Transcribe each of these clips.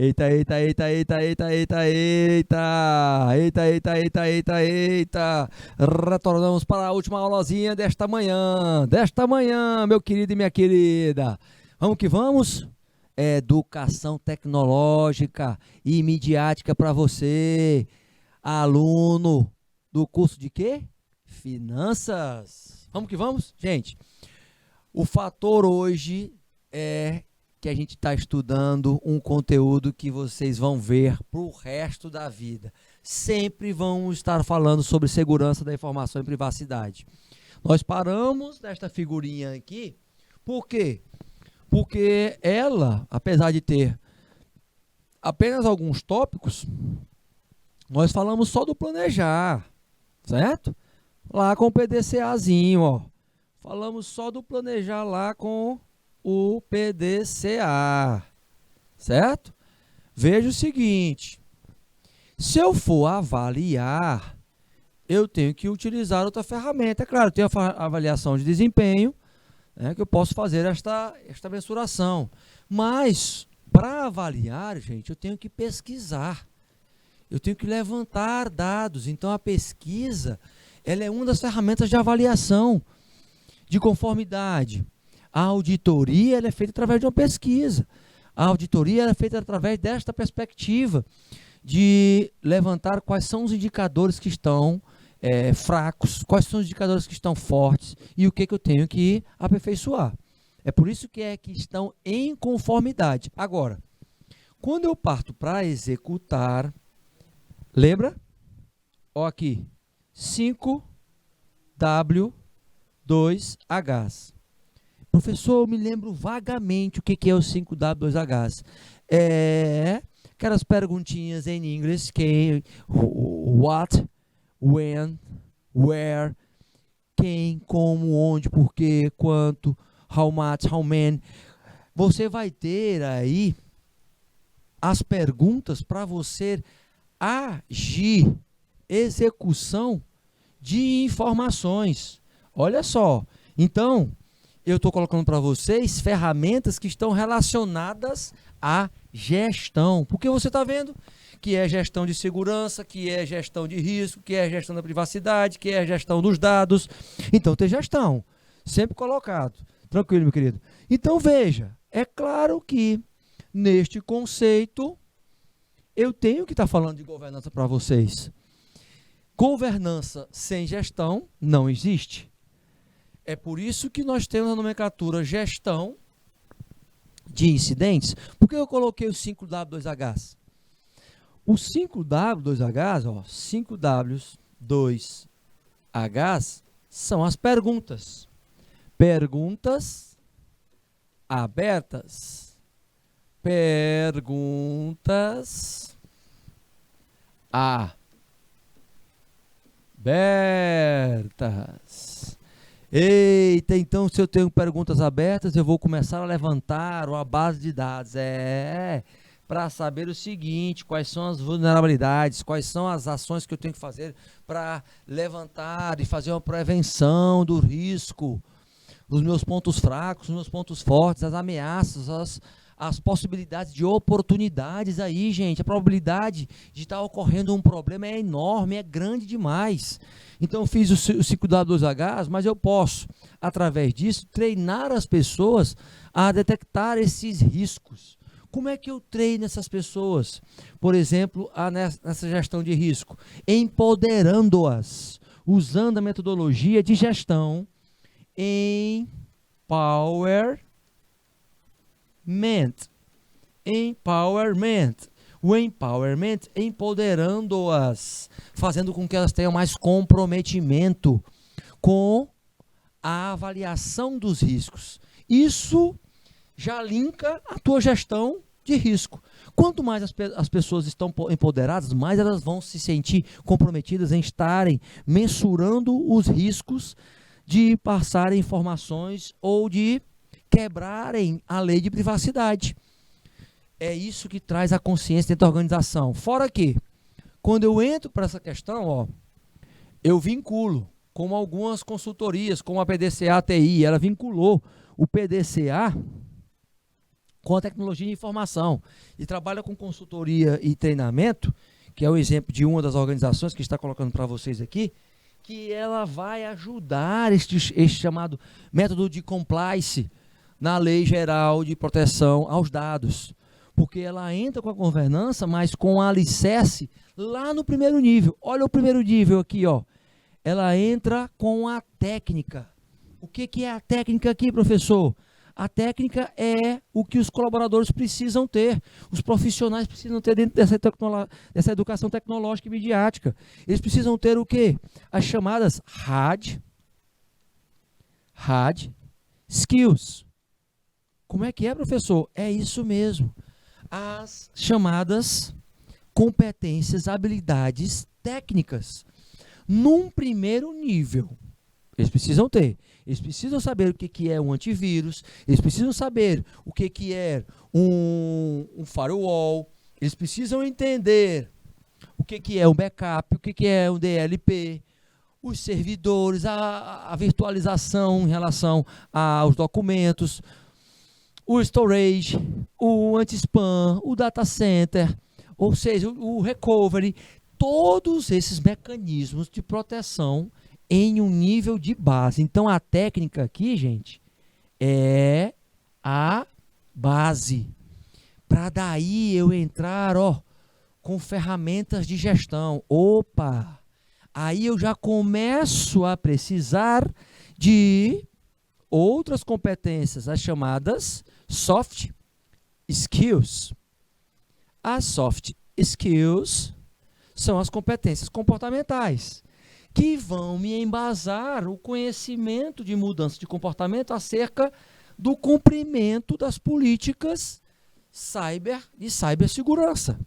Eita, eita, eita, eita, eita, eita, eita, eita, eita, eita, eita, eita. Retornamos para a última aulazinha desta manhã, meu querido e minha querida. Vamos que vamos? Educação tecnológica e midiática para você, aluno do curso de quê? Finanças. Vamos que vamos? Gente, o fator hoje é que a gente está estudando um conteúdo que vocês vão ver para o resto da vida. Sempre vamos estar falando sobre segurança da informação e privacidade. Nós paramos nesta figurinha aqui, por quê? Porque ela, apesar de ter apenas alguns tópicos, nós falamos só do planejar, certo? Lá com o PDCAzinho, ó. Falamos só do planejar lá com o PDCA, certo? Veja o seguinte, se eu for avaliar, eu tenho que utilizar outra ferramenta. É claro, tem a avaliação de desempenho, né, que eu posso fazer esta mensuração. Mas, para avaliar, gente, eu tenho que pesquisar. Eu tenho que levantar dados. Então, a pesquisa, ela é uma das ferramentas de avaliação de conformidade. A auditoria ela é feita através de uma pesquisa. A auditoria ela é feita através desta perspectiva de levantar quais são os indicadores que estão fracos, quais são os indicadores que estão fortes e o que eu tenho que aperfeiçoar. É por isso que estão em conformidade. Agora, quando eu parto para executar, lembra? Ó aqui, 5W2Hs. Professor, eu me lembro vagamente o que é o 5W2Hs. Aquelas perguntinhas em inglês, que what, when, where, quem, como, onde, porquê, quanto, how much, how many. Você vai ter aí as perguntas para você agir, execução de informações. Olha só, então, eu estou colocando para vocês ferramentas que estão relacionadas à gestão. Porque você está vendo que é gestão de segurança, que é gestão de risco, que é gestão da privacidade, que é gestão dos dados. Então, tem gestão, sempre colocado. Tranquilo, meu querido? Então, veja, é claro que neste conceito, eu tenho que estar falando de governança para vocês. Governança sem gestão não existe. É por isso que nós temos a nomenclatura gestão de incidentes. Por que eu coloquei o 5W2Hs? O 5W2Hs, ó, 5W2Hs são as perguntas. Perguntas abertas. Perguntas abertas. Eita, então se eu tenho perguntas abertas, eu vou começar a levantar uma base de dados. Para saber o seguinte, quais são as vulnerabilidades, quais são as ações que eu tenho que fazer para levantar e fazer uma prevenção do risco, os meus pontos fracos, os meus pontos fortes, as ameaças, as possibilidades de oportunidades aí, gente. A probabilidade de estar ocorrendo um problema é enorme, é grande demais. Então, eu fiz o 5W2Hs, mas eu posso, através disso, treinar as pessoas a detectar esses riscos. Como é que eu treino essas pessoas? Por exemplo, nessa gestão de risco, empoderando-as, usando a metodologia de gestão Empowerment. O empowerment, empoderando-as, fazendo com que elas tenham mais comprometimento com a avaliação dos riscos. Isso já linka a tua gestão de risco. Quanto mais as pessoas estão empoderadas, mais elas vão se sentir comprometidas em estarem mensurando os riscos de passarem informações ou de quebrarem a lei de privacidade. É isso que traz a consciência dentro da organização. Fora que, quando eu entro para essa questão, ó, eu vinculo com algumas consultorias, como a PDCA TI, ela vinculou o PDCA com a tecnologia de informação e trabalha com consultoria e treinamento, que é o exemplo de uma das organizações que está colocando para vocês aqui, que ela vai ajudar este chamado método de compliance na Lei Geral de Proteção aos Dados. Porque ela entra com a governança, mas com a alicerce lá no primeiro nível. Olha o primeiro nível aqui, ó. Ela entra com a técnica. O que é a técnica aqui, professor? A técnica é o que os colaboradores precisam ter, os profissionais precisam ter dentro dessa educação tecnológica e midiática. Eles precisam ter o quê? As chamadas hard skills. Como é que é, professor? É isso mesmo. As chamadas competências, habilidades técnicas. Num primeiro nível, eles precisam ter. Eles precisam saber o que é um antivírus, eles precisam saber o que é um firewall, eles precisam entender o que é um backup, o que é um DLP, os servidores, a virtualização em relação aos documentos, o storage, o anti-spam, o data center, ou seja, o recovery, todos esses mecanismos de proteção em um nível de base. Então, a técnica aqui, gente, é a base. Para daí eu entrar, ó, com ferramentas de gestão. Opa! Aí eu já começo a precisar de outras competências, as chamadas soft skills. As soft skills são as competências comportamentais, que vão me embasar o conhecimento de mudança de comportamento acerca do cumprimento das políticas de cibersegurança.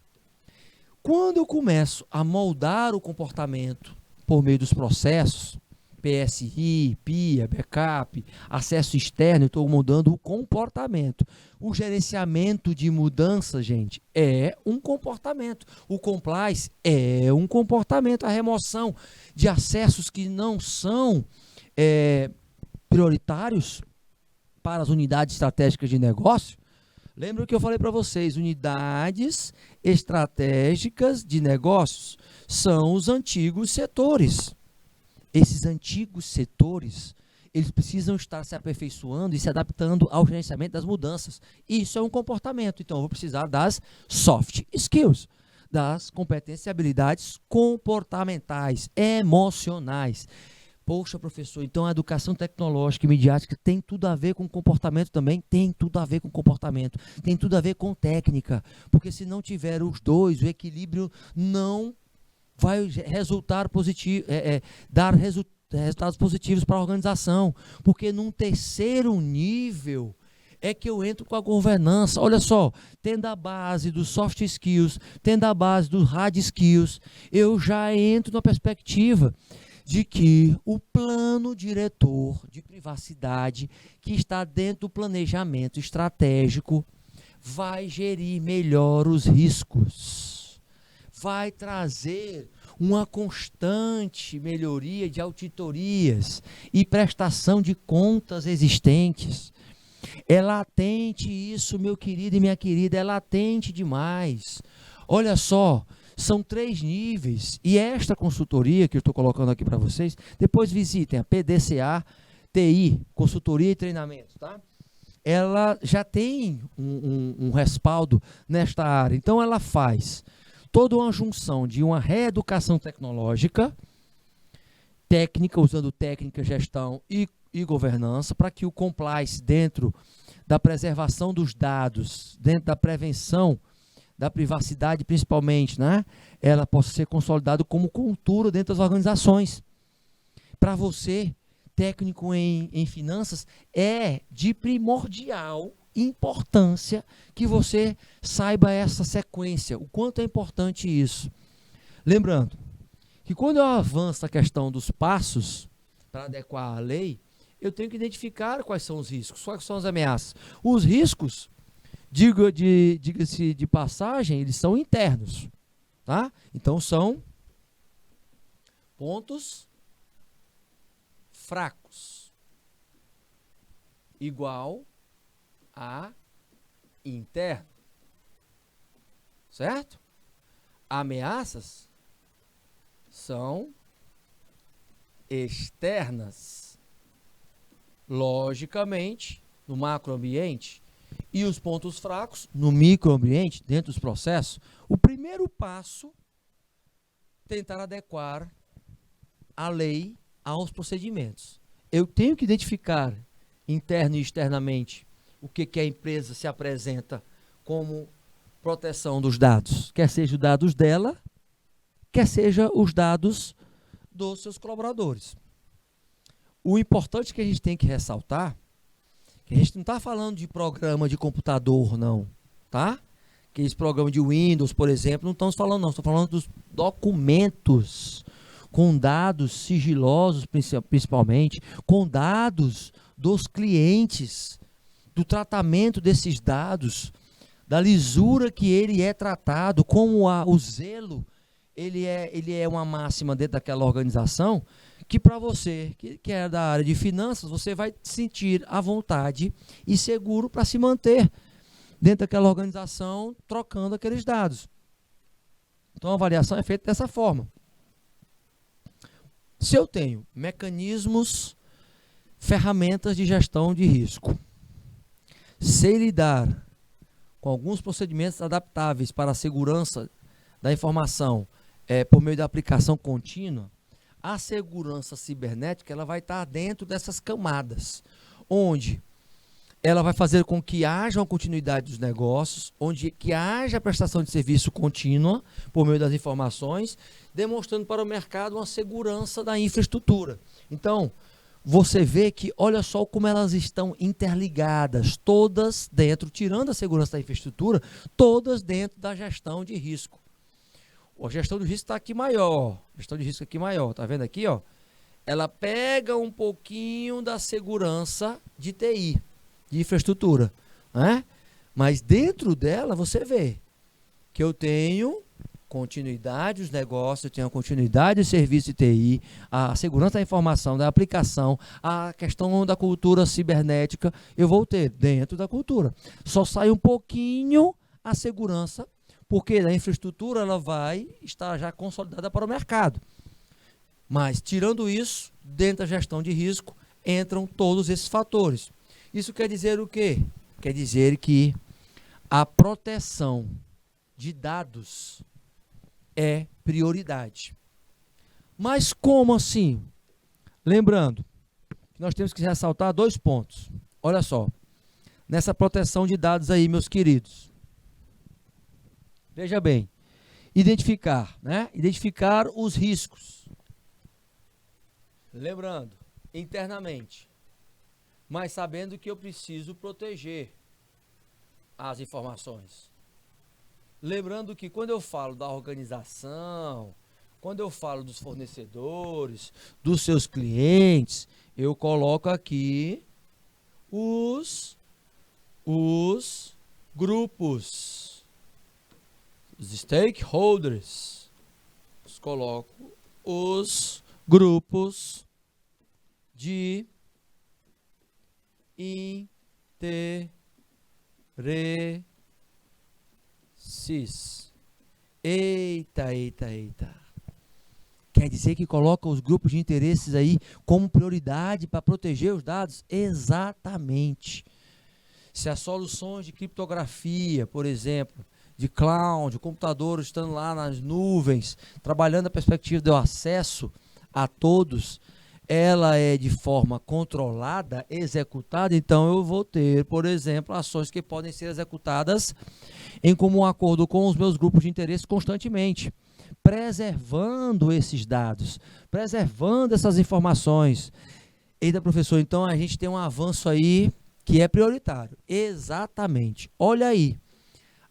Quando eu começo a moldar o comportamento por meio dos processos, PSI, PIA, backup, acesso externo, eu estou mudando o comportamento. O gerenciamento de mudança, gente, é um comportamento. O compliance é um comportamento. A remoção de acessos que não são prioritários para as unidades estratégicas de negócio. Lembra que eu falei para vocês, unidades estratégicas de negócios são os antigos setores. Esses antigos setores, eles precisam estar se aperfeiçoando e se adaptando ao gerenciamento das mudanças. Isso é um comportamento. Então, eu vou precisar das soft skills, das competências e habilidades comportamentais, emocionais. Poxa, professor, então a educação tecnológica e midiática tem tudo a ver com comportamento também? Tem tudo a ver com comportamento, tem tudo a ver com técnica, porque se não tiver os dois, o equilíbrio não vai resultar positivo, dar resultados positivos para a organização, porque num terceiro nível é que eu entro com a governança. Olha só, tendo a base dos soft skills, tendo a base dos hard skills, eu já entro na perspectiva de que o plano diretor de privacidade que está dentro do planejamento estratégico vai gerir melhor os riscos, vai trazer uma constante melhoria de auditorias e prestação de contas existentes. É latente isso, meu querido e minha querida, é latente demais. Olha só, são 3 níveis, e esta consultoria que eu estou colocando aqui para vocês, depois visitem a PDCA TI, Consultoria e Treinamento, tá? Ela já tem um respaldo nesta área, então ela faz toda uma junção de uma reeducação tecnológica, técnica, usando técnica, gestão e governança, para que o compliance dentro da preservação dos dados, dentro da prevenção da privacidade principalmente, né, ela possa ser consolidada como cultura dentro das organizações. Para você, técnico em finanças, é de primordial importância que você saiba essa sequência, o quanto é importante isso. Lembrando que quando eu avanço a questão dos passos para adequar a lei, eu tenho que identificar quais são os riscos, quais são as ameaças. Os riscos, diga-se de passagem, eles são internos, tá? Então são pontos fracos igual a interno, certo? Ameaças são externas, logicamente, no macroambiente, e os pontos fracos no microambiente, dentro dos processos. O primeiro passo, tentar adequar a lei aos procedimentos. Eu tenho que identificar interno e externamente o que a empresa se apresenta como proteção dos dados, quer seja os dados dela, quer seja os dados dos seus colaboradores. O importante que a gente tem que ressaltar, que a gente não está falando de programa de computador, não, tá? Aqueles programas de Windows, por exemplo, não estamos falando, não. Estamos falando dos documentos com dados sigilosos, principalmente, com dados dos clientes, do tratamento desses dados, da lisura que ele é tratado, como o zelo, ele é uma máxima dentro daquela organização, que para você, que é da área de finanças, você vai sentir à vontade e seguro para se manter dentro daquela organização, trocando aqueles dados. Então, a avaliação é feita dessa forma. Se eu tenho mecanismos, ferramentas de gestão de risco, sei lidar com alguns procedimentos adaptáveis para a segurança da informação por meio da aplicação contínua, a segurança cibernética ela vai estar dentro dessas camadas, onde ela vai fazer com que haja uma continuidade dos negócios, onde que haja prestação de serviço contínua por meio das informações, demonstrando para o mercado uma segurança da infraestrutura. Então, você vê que, olha só como elas estão interligadas, todas dentro, tirando a segurança da infraestrutura, todas dentro da gestão de risco. A gestão de risco está aqui maior, gestão de risco aqui maior, tá vendo aqui, ó? Ela pega um pouquinho da segurança de TI, de infraestrutura, né? Mas dentro dela você vê que eu tenho continuidade dos negócios, eu tenho a continuidade do serviço de TI, a segurança da informação, da aplicação, a questão da cultura cibernética, eu vou ter dentro da cultura. Só sai um pouquinho a segurança, porque a infraestrutura ela vai estar já consolidada para o mercado. Mas, tirando isso, dentro da gestão de risco, entram todos esses fatores. Isso quer dizer o quê? Quer dizer que a proteção de dados é prioridade. Mas como assim? Lembrando, que nós temos que ressaltar 2 pontos. Olha só, nessa proteção de dados aí, meus queridos. Veja bem, identificar, né? Identificar os riscos. Lembrando, internamente, mas sabendo que eu preciso proteger as informações. Lembrando que quando eu falo da organização, quando eu falo dos fornecedores, dos seus clientes, eu coloco aqui os grupos, os stakeholders. Eu coloco os grupos de interesses. Eita. Quer dizer que coloca os grupos de interesses aí como prioridade para proteger os dados? Exatamente. Se as soluções de criptografia, por exemplo, de cloud, computadores estando lá nas nuvens, trabalhando a perspectiva do acesso a todos, ela é de forma controlada, executada, então eu vou ter, por exemplo, ações que podem ser executadas em comum acordo com os meus grupos de interesse constantemente, preservando esses dados, preservando essas informações. Eita, professor, então a gente tem um avanço aí que é prioritário. Exatamente. Olha aí,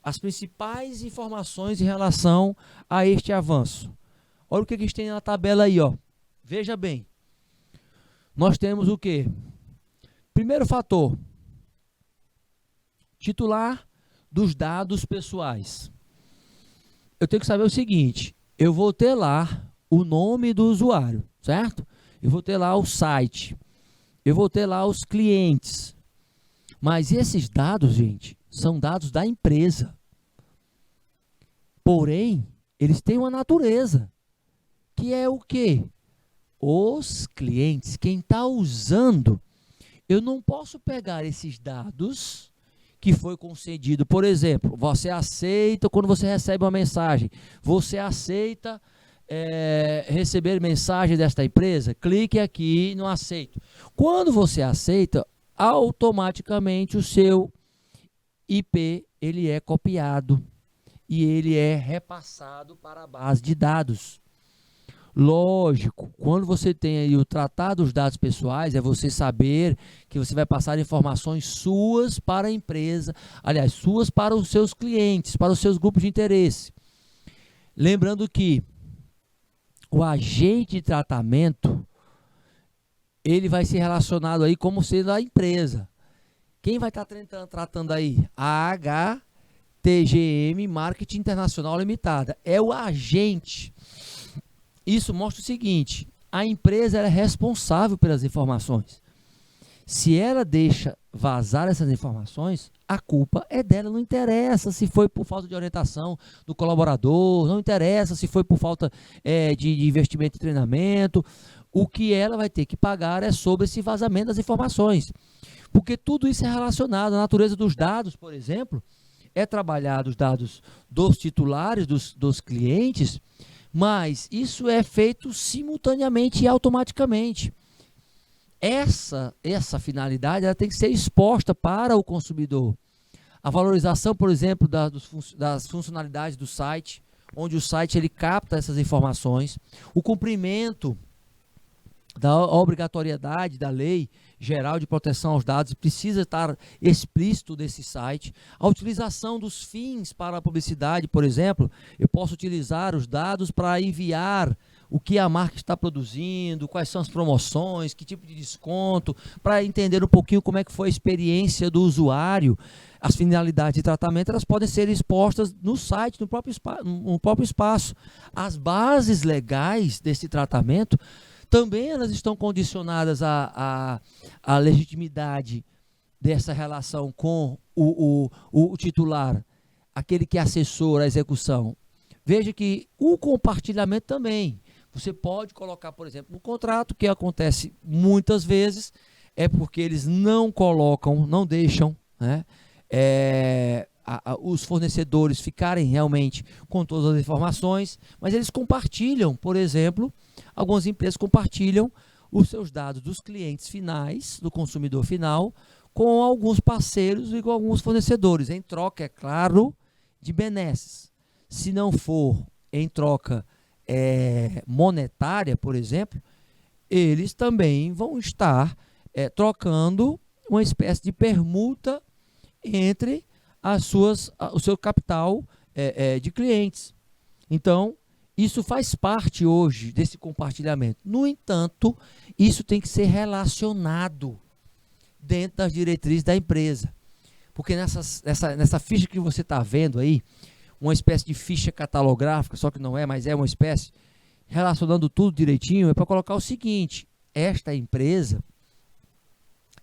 as principais informações em relação a este avanço. Olha o que a gente tem na tabela aí, ó. Veja bem. Nós temos o quê? Primeiro fator, titular dos dados pessoais. Eu tenho que saber o seguinte, eu vou ter lá o nome do usuário, certo? Eu vou ter lá o site, eu vou ter lá os clientes. Mas esses dados, gente, são dados da empresa. Porém, eles têm uma natureza, que é o quê? Os clientes, quem está usando. Eu não posso pegar esses dados que foi concedido. Por exemplo, você aceita, quando você recebe uma mensagem, você aceita receber mensagem desta empresa? Clique aqui no aceito. Quando você aceita, automaticamente o seu IP ele é copiado e ele é repassado para a base de dados. Lógico, quando você tem aí o tratar dos dados pessoais, é você saber que você vai passar informações suas para a empresa, aliás, suas para os seus clientes, para os seus grupos de interesse. Lembrando que o agente de tratamento, ele vai ser relacionado aí como sendo a empresa. Quem vai estar tratando aí? A HTGM Marketing Internacional Limitada. É o agente. Isso mostra o seguinte: a empresa é responsável pelas informações. Se ela deixa vazar essas informações, a culpa é dela. Não interessa se foi por falta de orientação do colaborador, não interessa se foi por falta de investimento em treinamento. O que ela vai ter que pagar é sobre esse vazamento das informações. Porque tudo isso é relacionado. A natureza dos dados, por exemplo, é trabalhar os dados dos titulares, dos clientes, mas isso é feito simultaneamente e automaticamente. Essa finalidade ela tem que ser exposta para o consumidor. A valorização, por exemplo, das funcionalidades do site, onde o site ele capta essas informações, o cumprimento da obrigatoriedade da Lei Geral de Proteção aos Dados precisa estar explícito nesse site. A utilização dos fins para a publicidade, por exemplo, eu posso utilizar os dados para enviar o que a marca está produzindo, quais são as promoções, que tipo de desconto, para entender um pouquinho como é que foi a experiência do usuário. As finalidades de tratamento elas podem ser expostas no site, no próprio espaço. As bases legais desse tratamento também elas estão condicionadas à legitimidade dessa relação com o titular, aquele que assessora a execução. Veja que o compartilhamento também. Você pode colocar, por exemplo, no contrato, que acontece muitas vezes, é porque eles não colocam, não deixam, né, os fornecedores ficarem realmente com todas as informações, mas eles compartilham, por exemplo, algumas empresas compartilham os seus dados dos clientes finais, do consumidor final, com alguns parceiros e com alguns fornecedores, em troca, é claro, de benesses. Se não for em troca monetária, por exemplo, eles também vão estar trocando uma espécie de permuta entre o seu capital de clientes. Então, isso faz parte hoje desse compartilhamento. No entanto, isso tem que ser relacionado dentro das diretrizes da empresa. Porque nessa ficha que você está vendo aí, uma espécie de ficha catalográfica, só que não é, mas é uma espécie, relacionando tudo direitinho, é para colocar o seguinte: esta empresa,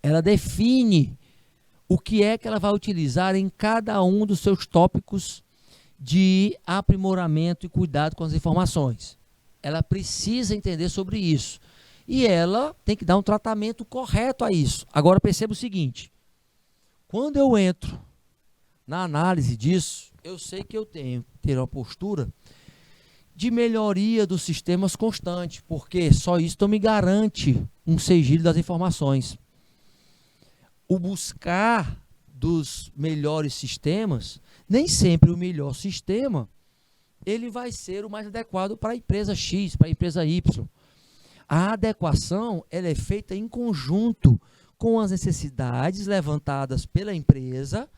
ela define o que é que ela vai utilizar em cada um dos seus tópicos de aprimoramento e cuidado com as informações. Ela precisa entender sobre isso. E ela tem que dar um tratamento correto a isso. Agora perceba o seguinte: quando eu entro na análise disso, eu sei que eu tenho que ter uma postura de melhoria dos sistemas constante, porque só isso me garante um sigilo das informações. O buscar dos melhores sistemas, nem sempre o melhor sistema, ele vai ser o mais adequado para a empresa X, para a empresa Y. A adequação ela é feita em conjunto com as necessidades levantadas pela empresa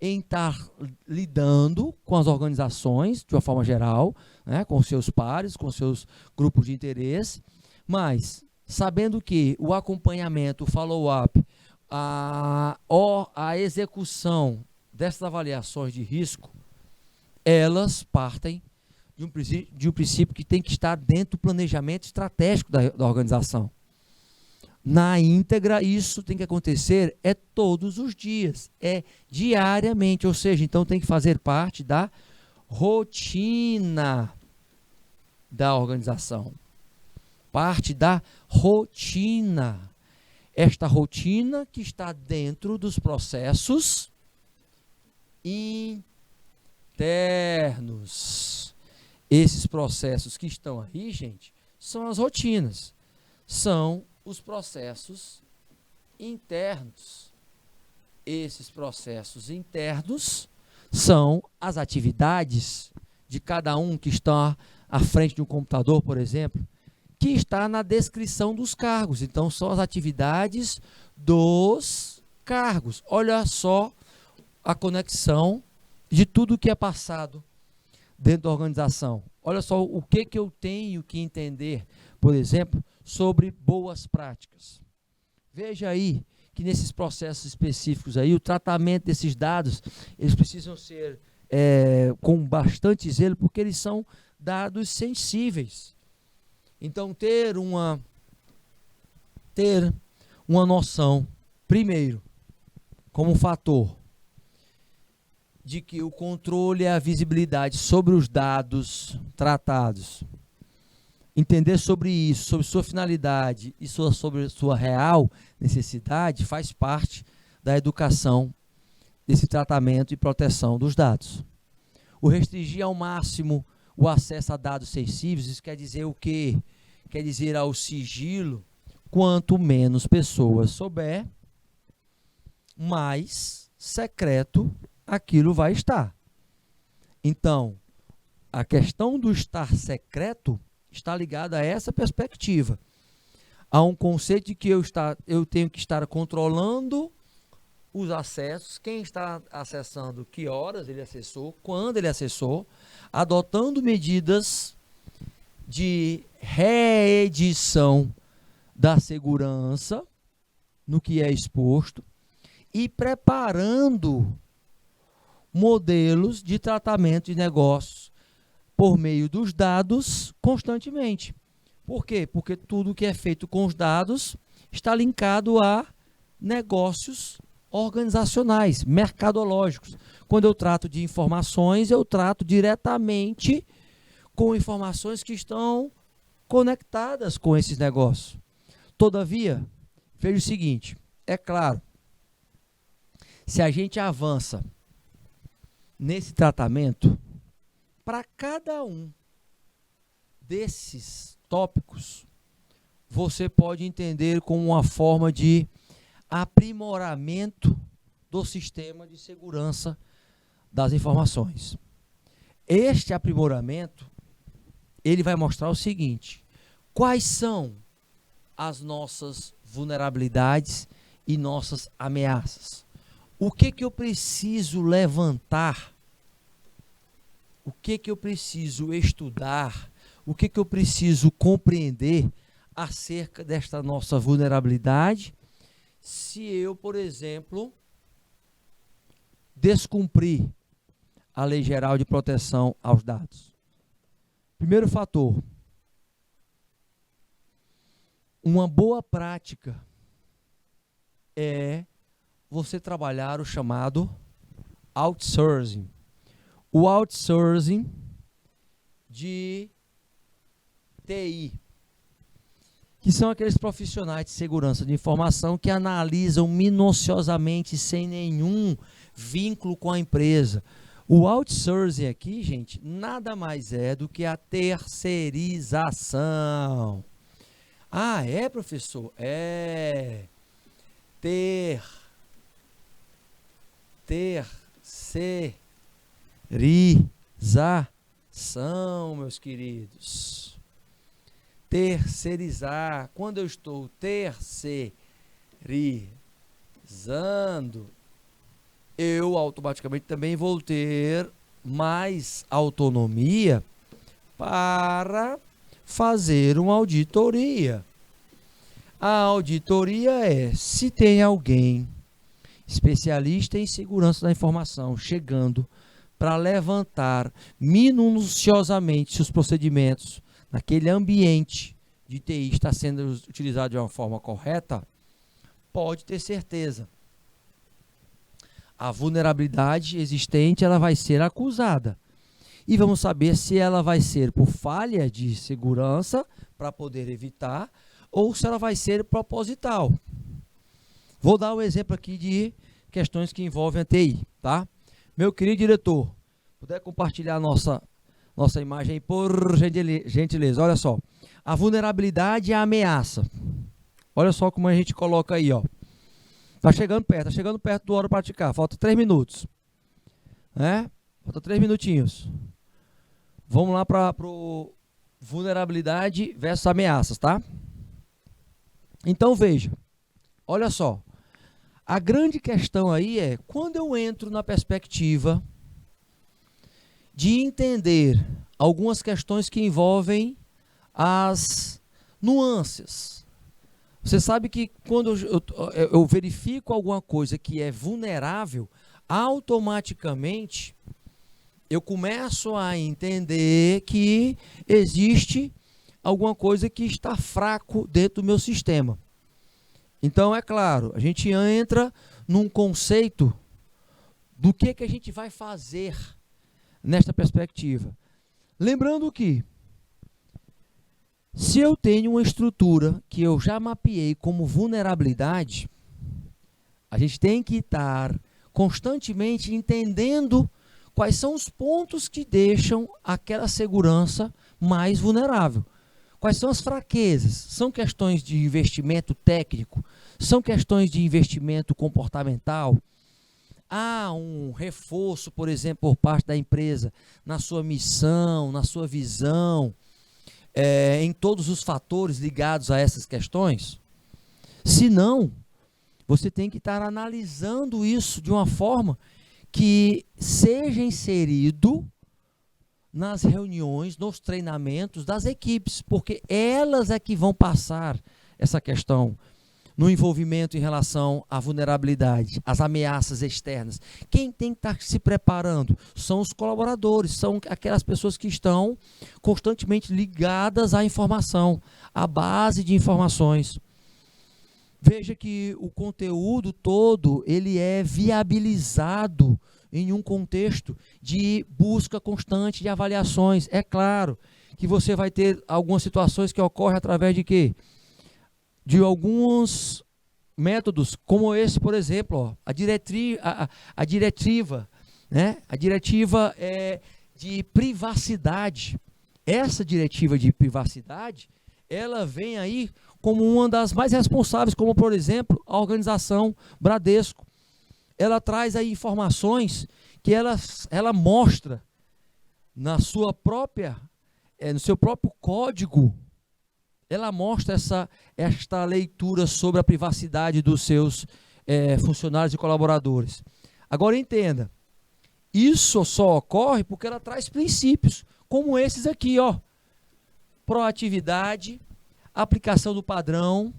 em estar lidando com as organizações, de uma forma geral, né, com seus pares, com seus grupos de interesse, mas sabendo que o acompanhamento, o follow-up, a execução dessas avaliações de risco, elas partem de um princípio que tem que estar dentro do planejamento estratégico da organização. na íntegra. Isso tem que acontecer todos os dias, diariamente, ou seja, então tem que fazer parte da rotina da organização, parte da rotina. Esta rotina que está dentro dos processos internos. Esses processos que estão aí, gente, são as rotinas, são os processos internos. Esses processos internos são as atividades de cada um que está à frente de um computador, por exemplo, que está na descrição dos cargos. Então, são as atividades dos cargos. Olha só a conexão de tudo que é passado dentro da organização. Olha só o que eu tenho que entender, por exemplo, sobre boas práticas. Veja aí que nesses processos específicos aí, o tratamento desses dados, eles precisam ser com bastante zelo, porque eles são dados sensíveis. Então, ter uma noção, primeiro, como fator, de que o controle e a visibilidade sobre os dados tratados, entender sobre isso, sobre sua finalidade e sobre sua real necessidade, faz parte da educação desse tratamento e proteção dos dados. O restringir ao máximo o acesso a dados sensíveis, isso quer dizer o quê? Quer dizer ao sigilo, quanto menos pessoas souber, mais secreto aquilo vai estar. Então, a questão do estar secreto está ligada a essa perspectiva. Há um conceito de que eu tenho que estar controlando os acessos, quem está acessando, que horas ele acessou, quando ele acessou, adotando medidas de reedição da segurança no que é exposto e preparando modelos de tratamento de negócios por meio dos dados constantemente. Por quê? Porque tudo que é feito com os dados está linkado a negócios organizacionais, mercadológicos. Quando eu trato de informações, eu trato diretamente com informações que estão conectadas com esses negócios. Todavia, veja o seguinte, é claro, se a gente avança nesse tratamento, para cada um desses tópicos, você pode entender como uma forma de aprimoramento do sistema de segurança das informações. Este aprimoramento, ele vai mostrar o seguinte: quais são as nossas vulnerabilidades e nossas ameaças? O que eu preciso levantar? O que eu preciso estudar? O que eu preciso compreender acerca desta nossa vulnerabilidade? Se eu, por exemplo, descumprir a Lei Geral de Proteção aos Dados. Primeiro fator, uma boa prática é você trabalhar o chamado outsourcing. O outsourcing de TI, que são aqueles profissionais de segurança de informação que analisam minuciosamente, sem nenhum vínculo com a empresa. O outsourcing aqui, gente, nada mais é do que a terceirização. Ah, é, professor? É. Terceirização, meus queridos. Terceirizar. Quando eu estou terceirizando, eu automaticamente também vou ter mais autonomia para fazer uma auditoria. A auditoria é se tem alguém especialista em segurança da informação chegando para levantar minuciosamente seus procedimentos naquele ambiente de TI está sendo utilizado de uma forma correta, pode ter certeza. A vulnerabilidade existente, ela vai ser acusada. E vamos saber se ela vai ser por falha de segurança, para poder evitar, ou se ela vai ser proposital. Vou dar um exemplo aqui de questões que envolvem a TI, tá? Meu querido diretor, puder compartilhar a nossa imagem aí, por gentileza. Olha só, a vulnerabilidade e a ameaça. Olha só como a gente coloca aí, ó. Tá chegando perto do hora para praticar. Falta 3 minutos. Né? Falta 3 minutinhos. Vamos lá para o vulnerabilidade versus ameaças, tá? Então veja, olha só. A grande questão aí é, quando eu entro na perspectiva de entender algumas questões que envolvem as nuances. Você sabe que quando eu verifico alguma coisa que é vulnerável, automaticamente eu começo a entender que existe alguma coisa que está fraco dentro do meu sistema. Então, é claro, a gente entra num conceito do que a gente vai fazer nesta perspectiva. Lembrando que, se eu tenho uma estrutura que eu já mapeei como vulnerabilidade, a gente tem que estar constantemente entendendo quais são os pontos que deixam aquela segurança mais vulnerável. Quais são as fraquezas? São questões de investimento técnico? São questões de investimento comportamental? Há um reforço, por exemplo, por parte da empresa na sua missão, na sua visão, em todos os fatores ligados a essas questões? Se não, você tem que estar analisando isso de uma forma que seja inserido nas reuniões, nos treinamentos das equipes, porque elas é que vão passar essa questão no envolvimento em relação à vulnerabilidade, às ameaças externas. Quem tem que estar se preparando são os colaboradores, são aquelas pessoas que estão constantemente ligadas à informação, à base de informações. Veja que o conteúdo todo, ele é viabilizado em um contexto de busca constante de avaliações. É claro que você vai ter algumas situações que ocorrem através de quê? De alguns métodos, como esse, por exemplo, ó, a diretiva, né? A diretiva de privacidade. Essa diretiva de privacidade, ela vem aí como uma das mais responsáveis, como, por exemplo, a organização Bradesco. Ela traz aí informações que ela mostra na sua própria, no seu próprio código. Ela mostra esta leitura sobre a privacidade dos seus funcionários e colaboradores. Agora entenda, isso só ocorre porque ela traz princípios, como esses aqui, ó. Proatividade, aplicação do padrão,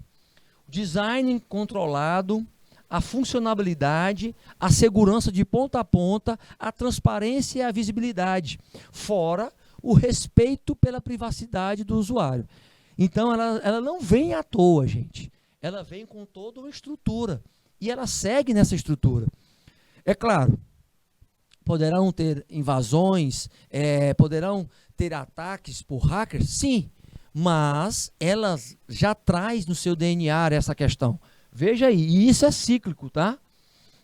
design controlado, a funcionalidade, a segurança de ponta a ponta, a transparência e a visibilidade, fora o respeito pela privacidade do usuário. Então, ela não vem à toa, gente. Ela vem com toda uma estrutura. E ela segue nessa estrutura. É claro, poderão ter invasões, poderão ter ataques por hackers? Sim. Mas ela já traz no seu DNA essa questão. Veja aí, e isso é cíclico, tá?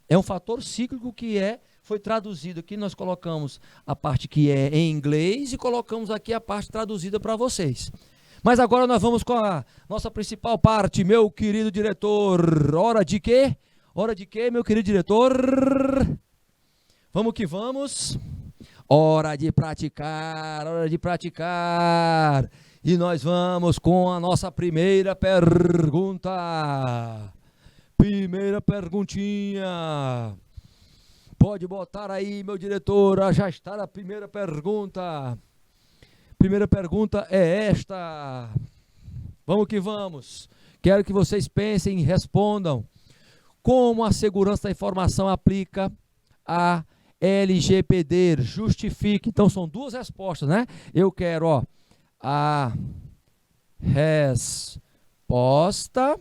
É um fator cíclico que foi traduzido aqui, nós colocamos a parte que é em inglês e colocamos aqui a parte traduzida para vocês. Mas agora nós vamos com a nossa principal parte, meu querido diretor. Hora de quê? Hora de quê, meu querido diretor? Vamos que vamos. Hora de praticar, hora de praticar. E nós vamos com a nossa primeira pergunta. Primeira perguntinha. Pode botar aí, meu diretor, já está a primeira pergunta. Primeira pergunta é esta. Vamos que vamos. Quero que vocês pensem e respondam. Como a segurança da informação aplica a LGPD? Justifique. Então, são duas respostas, né? Eu quero, ó, a resposta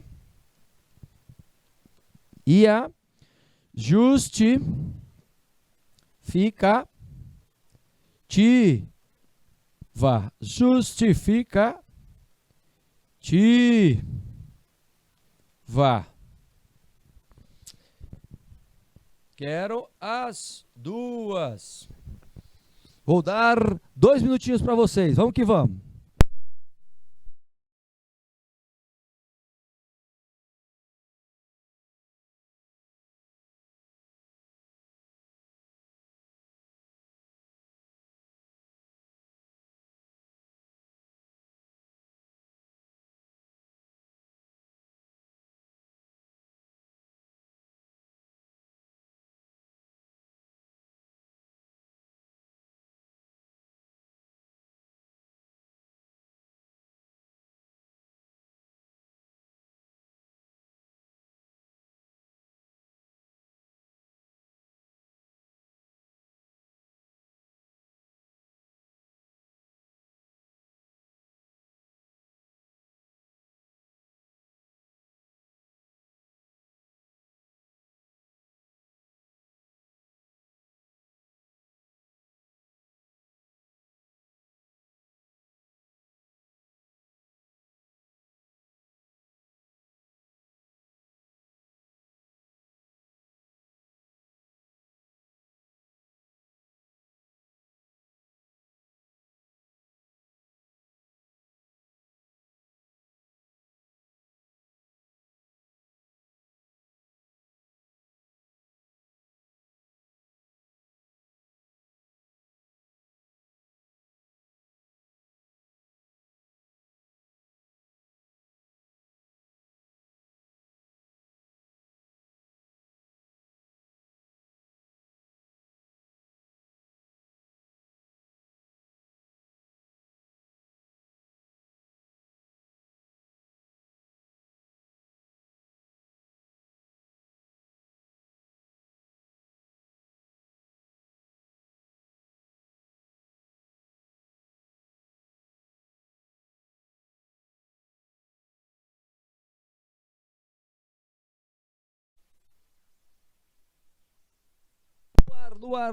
e a justificativa. Justificativa. Quero as duas. Vou dar 2 minutinhos para vocês. Vamos que vamos.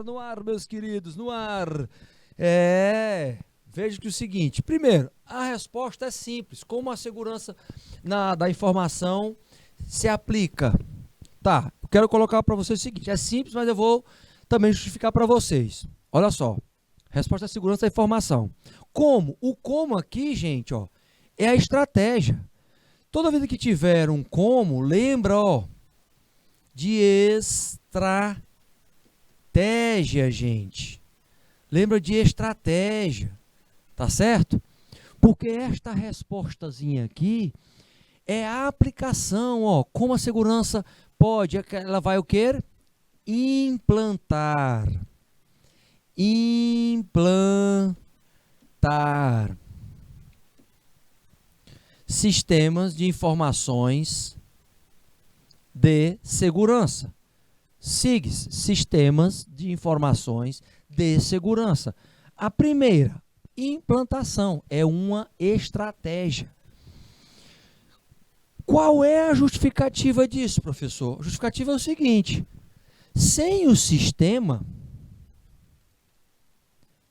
No ar, meus queridos, no ar. Veja que é o seguinte, primeiro, a resposta é simples, como a segurança da informação se aplica. Tá, eu quero colocar para vocês o seguinte, é simples, mas eu vou também justificar para vocês. Olha só, resposta à segurança da informação. Como? O como aqui, gente, ó, é a estratégia. Toda vez que tiver um como, lembra, ó, de estratégia, gente. Lembra de estratégia, tá certo? Porque esta respostazinha aqui é a aplicação, ó, como a segurança pode, ela vai o quê? Implantar sistemas de informações de segurança. SIGs, sistemas de informações de segurança. A primeira, implantação, é uma estratégia. Qual é a justificativa disso, professor? A justificativa é o seguinte, sem o sistema,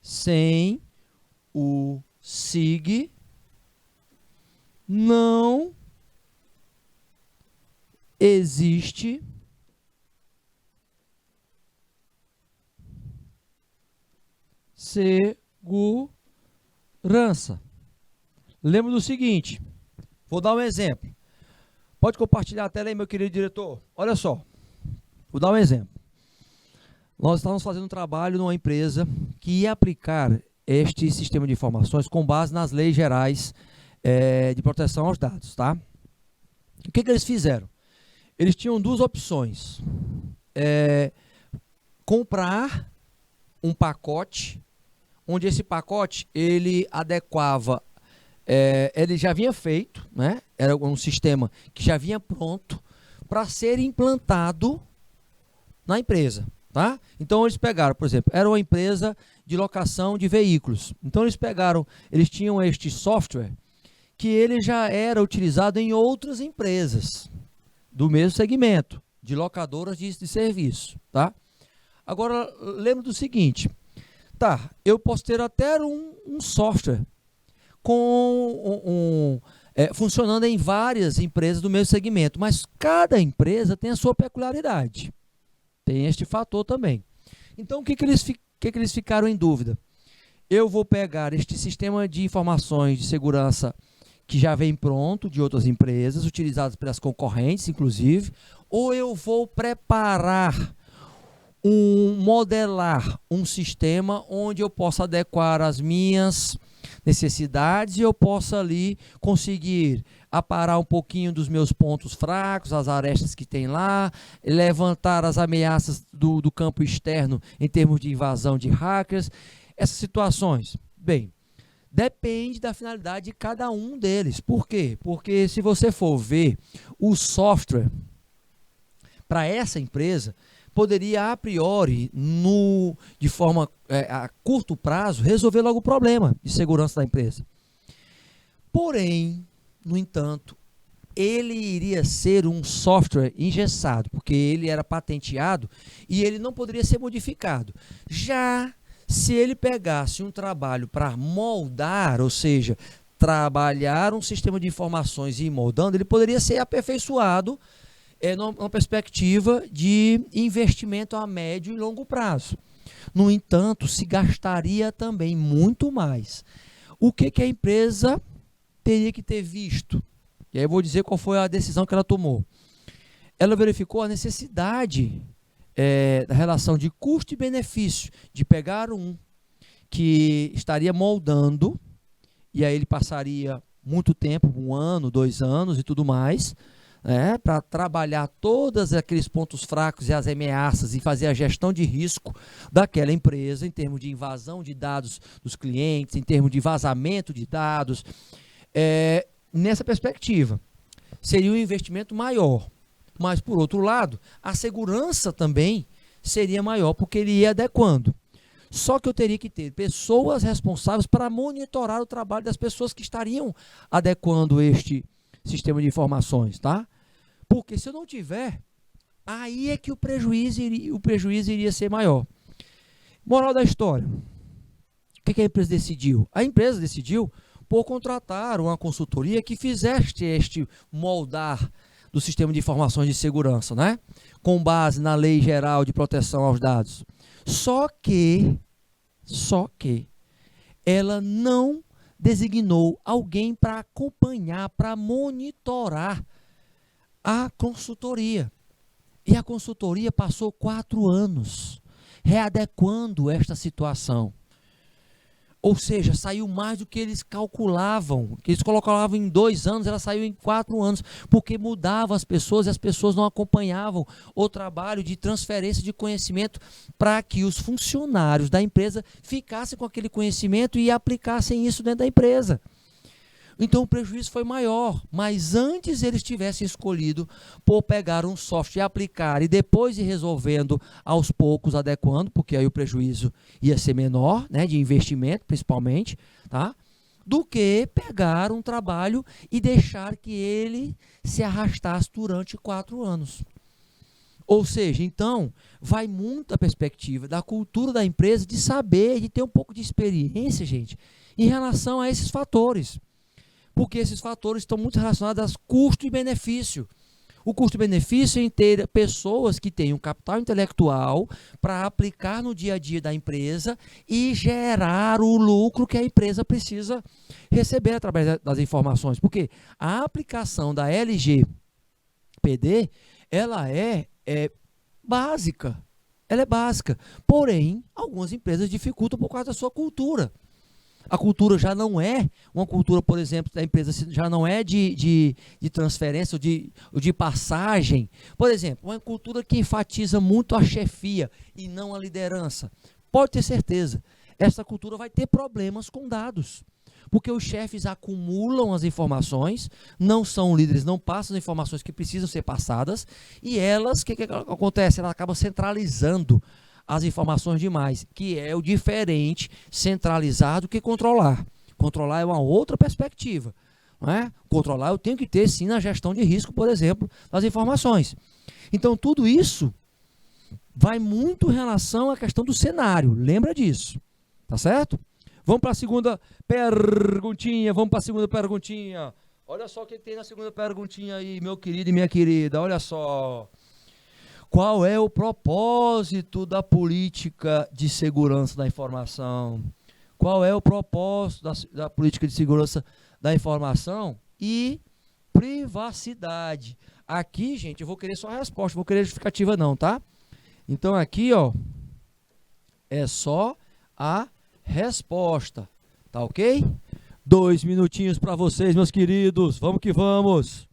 sem o SIG, não existe segurança. Lembra do seguinte, vou dar um exemplo. Pode compartilhar a tela aí, meu querido diretor? Olha só, vou dar um exemplo. Nós estávamos fazendo um trabalho numa empresa que ia aplicar este sistema de informações com base nas leis gerais de proteção aos dados, tá? O que eles fizeram? Eles tinham duas opções. Comprar um pacote, onde esse pacote ele adequava, ele já vinha feito, né? Era um sistema que já vinha pronto para ser implantado na empresa, tá? Então eles pegaram, por exemplo, era uma empresa de locação de veículos. Então eles tinham este software que ele já era utilizado em outras empresas do mesmo segmento, de locadoras de serviço, tá? Agora, lembra do seguinte, tá, eu posso ter até um software funcionando em várias empresas do mesmo segmento, mas cada empresa tem a sua peculiaridade. Tem este fator também. Então, o que eles ficaram em dúvida? Eu vou pegar este sistema de informações de segurança que já vem pronto de outras empresas, utilizadas pelas concorrentes, inclusive, ou eu vou modelar um sistema onde eu possa adequar as minhas necessidades e eu possa ali conseguir aparar um pouquinho dos meus pontos fracos, as arestas que tem lá, levantar as ameaças do campo externo em termos de invasão de hackers, essas situações. Bem, depende da finalidade de cada um deles. Por quê? Porque se você for ver o software para essa empresa, poderia a priori, de forma a curto prazo, resolver logo o problema de segurança da empresa. Porém, no entanto, ele iria ser um software engessado, porque ele era patenteado e ele não poderia ser modificado. Já se ele pegasse um trabalho para moldar, ou seja, trabalhar um sistema de informações e ir moldando, ele poderia ser aperfeiçoado numa perspectiva de investimento a médio e longo prazo. No entanto, se gastaria também muito mais. O que a empresa teria que ter visto? E aí eu vou dizer qual foi a decisão que ela tomou. Ela verificou a necessidade da relação de custo e benefício, de pegar um que estaria moldando, e aí ele passaria muito tempo, 1 ano, 2 anos e tudo mais, para trabalhar todos aqueles pontos fracos e as ameaças e fazer a gestão de risco daquela empresa em termos de invasão de dados dos clientes, em termos de vazamento de dados. Nessa perspectiva, seria um investimento maior. Mas, por outro lado, a segurança também seria maior, porque ele ia adequando. Só que eu teria que ter pessoas responsáveis para monitorar o trabalho das pessoas que estariam adequando este sistema de informações, tá? Porque se eu não tiver, aí é que o prejuízo iria ser maior. Moral da história. O que a empresa decidiu? A empresa decidiu por contratar uma consultoria que fizesse este moldar do sistema de informações de segurança, né? Com base na Lei Geral de Proteção aos Dados. Só que ela não designou alguém para acompanhar, para monitorar a consultoria. E a consultoria passou 4 anos readequando esta situação. Ou seja, saiu mais do que eles calculavam, que eles colocavam em 2 anos, ela saiu em 4 anos, porque mudava as pessoas e as pessoas não acompanhavam o trabalho de transferência de conhecimento para que os funcionários da empresa ficassem com aquele conhecimento e aplicassem isso dentro da empresa. Então o prejuízo foi maior, mas antes eles tivessem escolhido por pegar um software e aplicar e depois ir resolvendo aos poucos, adequando, porque aí o prejuízo ia ser menor, né, de investimento principalmente, tá? Do que pegar um trabalho e deixar que ele se arrastasse durante 4 anos. Ou seja, então, vai muito a perspectiva da cultura da empresa de saber, de ter um pouco de experiência, gente, em relação a esses fatores. Porque esses fatores estão muito relacionados a custo e benefício. O custo e benefício é em ter pessoas que têm um capital intelectual para aplicar no dia a dia da empresa e gerar o lucro que a empresa precisa receber através das informações. Porque a aplicação da LGPD, ela é básica. Ela é básica. Porém, algumas empresas dificultam por causa da sua cultura. A cultura já não é uma cultura, por exemplo, da empresa já não é de transferência ou de passagem. Por exemplo, uma cultura que enfatiza muito a chefia e não a liderança. Pode ter certeza, essa cultura vai ter problemas com dados. Porque os chefes acumulam as informações, não são líderes, não passam as informações que precisam ser passadas, e elas, o que acontece? Ela acaba centralizando as informações demais, que é o diferente centralizar do que controlar. Controlar é uma outra perspectiva. não é? Controlar eu tenho que ter sim na gestão de risco, por exemplo, das informações. Então tudo isso vai muito em relação à questão do cenário, lembra disso, tá certo? Vamos para a segunda perguntinha, Olha só o que tem na segunda perguntinha aí, meu querido e minha querida, olha só. Qual é o propósito da política de segurança da informação? Qual é o propósito da política de segurança da informação e privacidade? Aqui, gente, eu vou querer só a resposta, não vou querer justificativa não, tá? Então aqui, ó, é só a resposta, tá ok? 2 minutinhos para vocês, meus queridos. Vamos que vamos.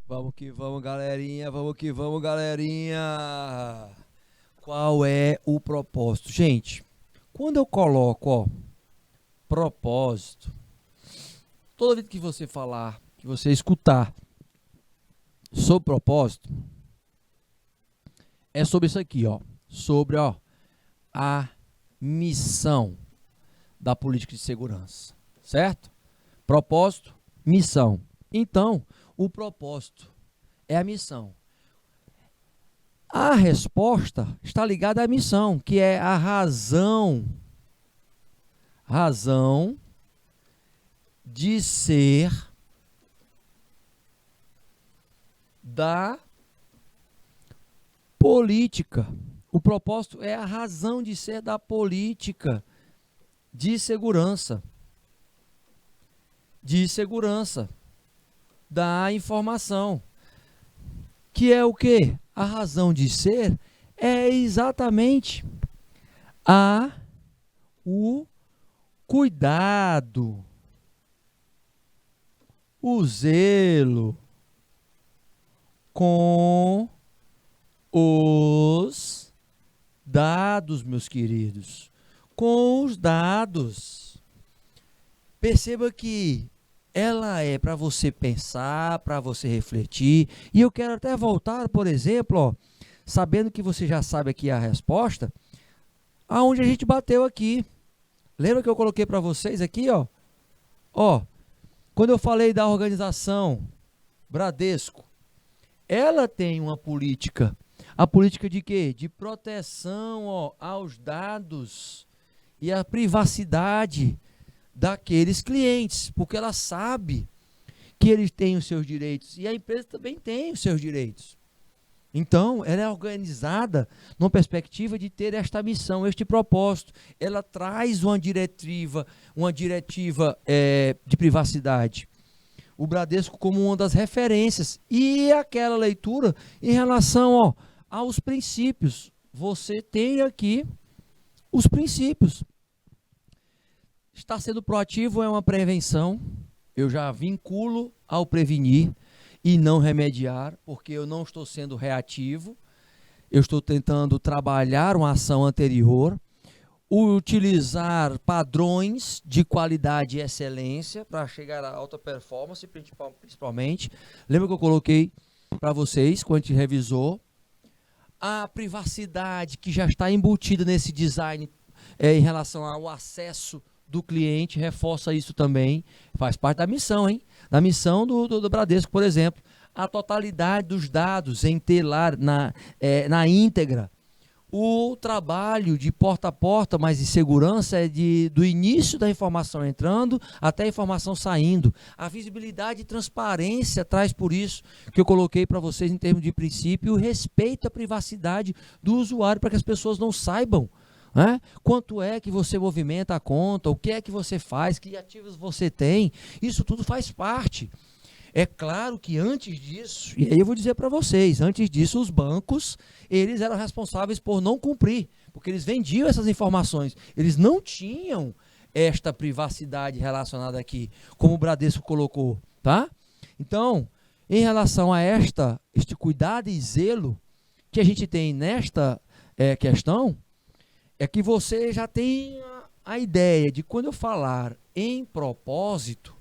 Vamos que vamos, galerinha. Vamos que vamos, galerinha. Qual é o propósito? Gente, quando eu coloco, ó, propósito, toda vez que você falar, que você escutar sobre propósito, é sobre isso aqui, ó. Sobre, ó, a missão da política de segurança, certo? Propósito, missão. Então, o propósito é a missão. A resposta está ligada à missão, que é a razão de ser da política. O propósito é a razão de ser da política de segurança. Da informação. Que é o quê? A razão de ser é exatamente o cuidado, o zelo com os dados, meus queridos. Com os dados. Perceba que ela é para você pensar, para você refletir. E eu quero até voltar, por exemplo, ó, sabendo que você já sabe aqui a resposta, aonde a gente bateu aqui. Lembra que eu coloquei para vocês aqui, ó? Ó, quando eu falei da organização Bradesco, ela tem uma política. A política de quê? De proteção, ó, aos dados e à privacidade daqueles clientes, porque ela sabe que eles têm os seus direitos e a empresa também tem os seus direitos. Então, ela é organizada numa perspectiva de ter esta missão, este propósito. Ela traz uma diretiva de privacidade. O Bradesco como uma das referências. E aquela leitura em relação aos princípios. Você tem aqui os princípios. Estar sendo proativo é uma prevenção. Eu já vinculo ao prevenir e não remediar, porque eu não estou sendo reativo. Eu estou tentando trabalhar uma ação anterior, utilizar padrões de qualidade e excelência para chegar à alta performance, principalmente. Lembra que eu coloquei para vocês, quando a gente revisou, a privacidade que já está embutida nesse design em relação ao acesso do cliente, reforça isso também, faz parte da missão, hein? Da missão do Bradesco, por exemplo, a totalidade dos dados em ter lá na íntegra. O trabalho de porta a porta, mas de segurança, é do início da informação entrando até a informação saindo. A visibilidade e transparência traz por isso que eu coloquei para vocês em termos de princípio o respeito à privacidade do usuário, para que as pessoas não saibam, né, quanto é que você movimenta a conta, o que é que você faz, que ativos você tem. Isso tudo faz parte. É claro que antes disso, e aí eu vou dizer para vocês, antes disso os bancos, eles eram responsáveis por não cumprir, porque eles vendiam essas informações, eles não tinham esta privacidade relacionada aqui, como o Bradesco colocou, tá? Então, em relação a este cuidado e zelo que a gente tem nesta questão, é que você já tem a ideia de quando eu falar em propósito,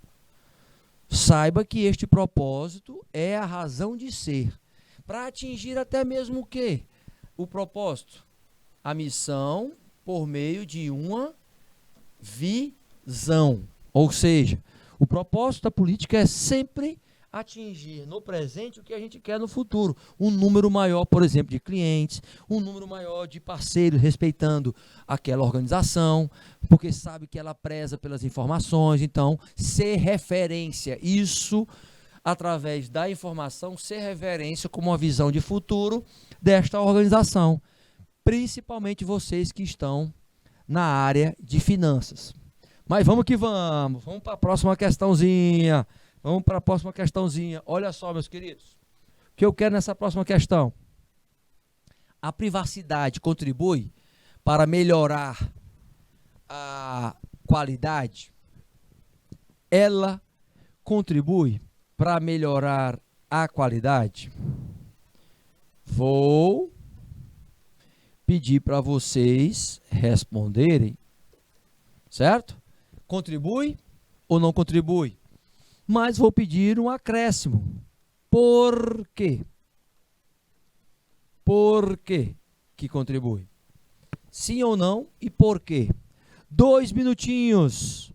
saiba que este propósito é a razão de ser, para atingir até mesmo o quê? O propósito, a missão por meio de uma visão. Ou seja, o propósito da política é sempre atingir no presente o que a gente quer no futuro. Um número maior, por exemplo, de clientes, um número maior de parceiros, respeitando aquela organização, porque sabe que ela preza pelas informações. Então, ser referência, isso através da informação, ser referência como uma visão de futuro desta organização, principalmente vocês que estão na área de finanças. Mas vamos que vamos para a próxima questãozinha. Vamos para a próxima questãozinha. Olha só, meus queridos, o que eu quero nessa próxima questão? A privacidade contribui para melhorar a qualidade? Ela contribui para melhorar a qualidade? Vou pedir para vocês responderem, certo? Contribui ou não contribui? Mas vou pedir um acréscimo. Por quê? Por quê que contribui? Sim ou não e por quê? 2 minutinhos.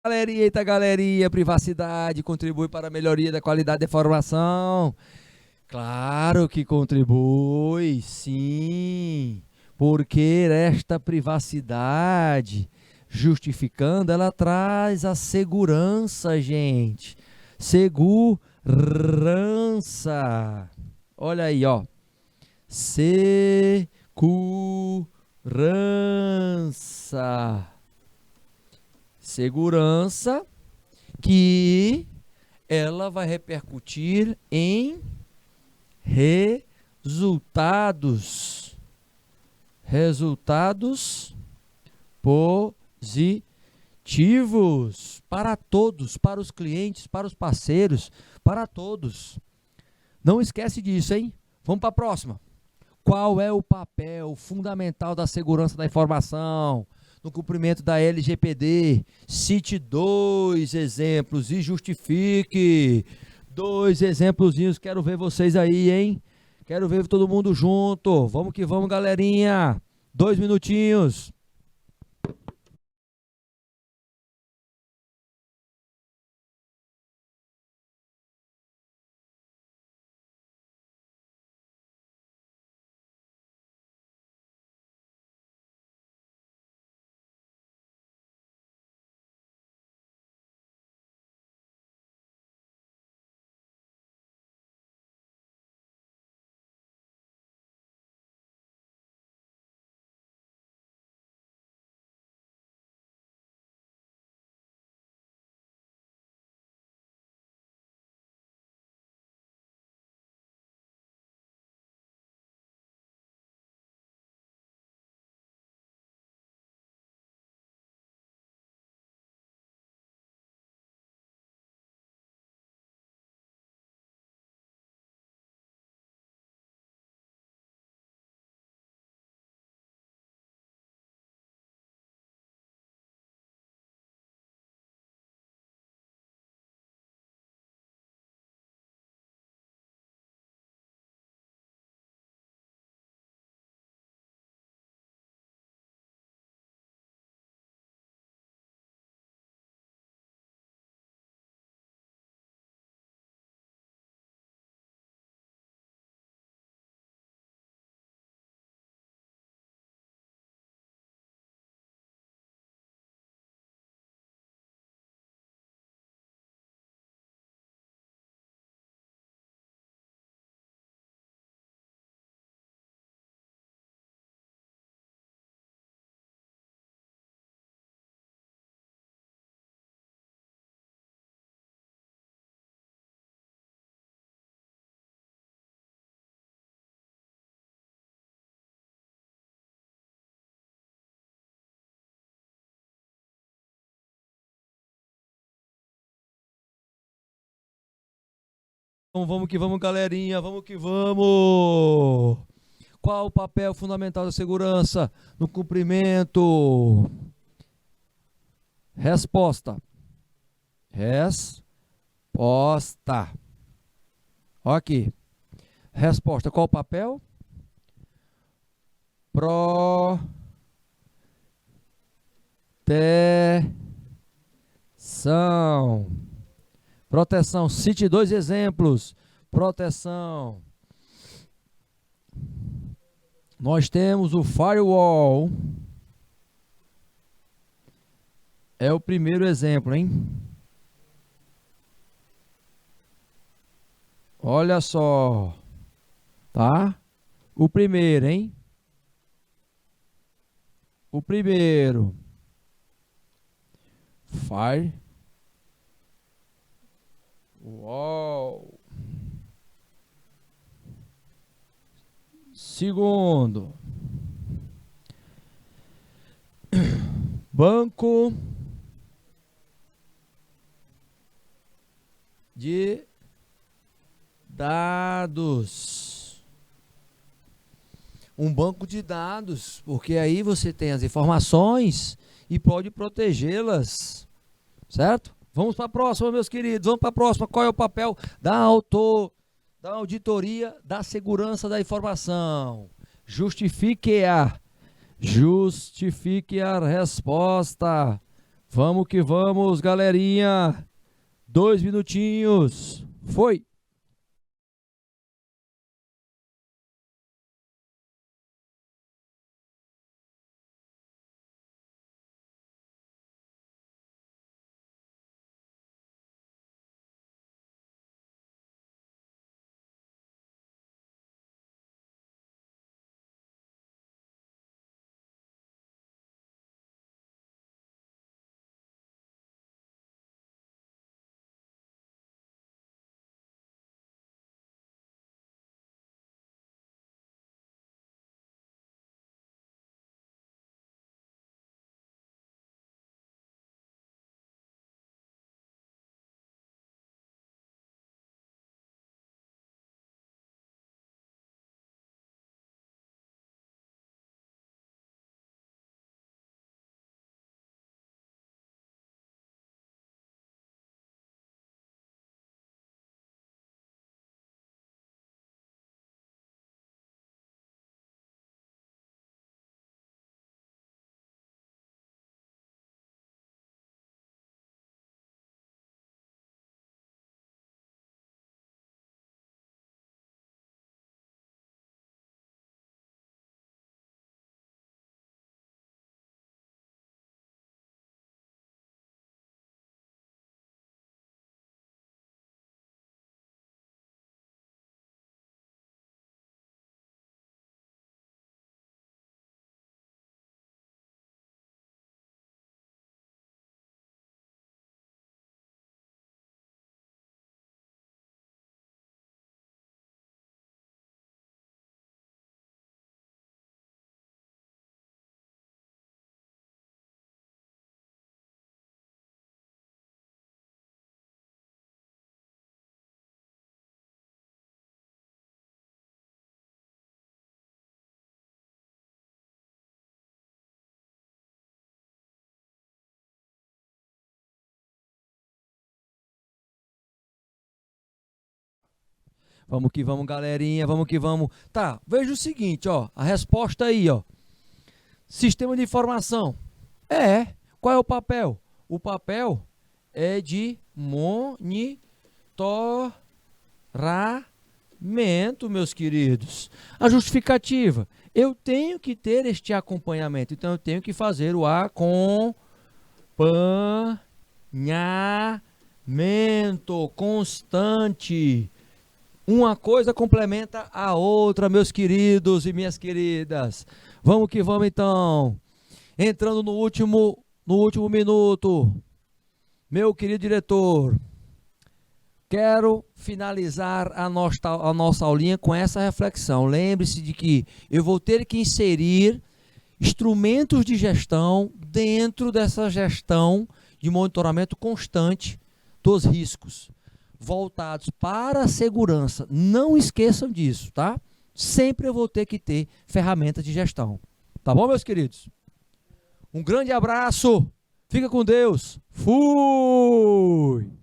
Galerinha, eita galerinha, privacidade contribui para a melhoria da qualidade da informação? Claro que contribui, sim, porque esta privacidade, justificando, ela traz a segurança, gente. Segurança. Olha aí, ó. Segurança. Segurança que ela vai repercutir em resultados. Resultados positivos para todos, para os clientes, para os parceiros, para todos. Não esquece disso, hein? Vamos para a próxima. Qual é o papel fundamental da segurança da informação no cumprimento da LGPD? Cite 2 exemplos e justifique. 2 exemplozinhos, quero ver vocês aí, hein? Quero ver todo mundo junto. Vamos que vamos, galerinha. 2 minutinhos. Então vamos que vamos, galerinha. Vamos que vamos. Qual o papel fundamental da segurança no cumprimento? Resposta. Resposta. Ó aqui. Resposta. Qual o papel? Proteção. Proteção. Cite 2 exemplos. Proteção. Nós temos o firewall. É o primeiro exemplo, hein? Olha só. Tá? O primeiro, hein? O primeiro. Firewall. Segundo. Banco de dados. Um banco de dados, porque aí você tem as informações e pode protegê-las, certo? Vamos para a próxima, meus queridos, vamos para a próxima. Qual é o papel da auditoria da segurança da informação? Justifique a resposta. Vamos que vamos, galerinha. 2 minutinhos. Foi. Vamos que vamos, galerinha, vamos que vamos. Tá, veja o seguinte, ó, a resposta aí, ó. Sistema de informação. Qual é o papel? O papel é de monitoramento, meus queridos. A justificativa. Eu tenho que ter este acompanhamento, então eu tenho que fazer o acompanhamento constante. Uma coisa complementa a outra, meus queridos e minhas queridas. Vamos que vamos, então. Entrando no último minuto. Meu querido diretor, quero finalizar a nossa aulinha com essa reflexão. Lembre-se de que eu vou ter que inserir instrumentos de gestão dentro dessa gestão de monitoramento constante dos riscos, voltados para a segurança. Não esqueçam disso, tá? Sempre eu vou ter que ter ferramentas de gestão. Tá bom, meus queridos? Um grande abraço. Fica com Deus. Fui!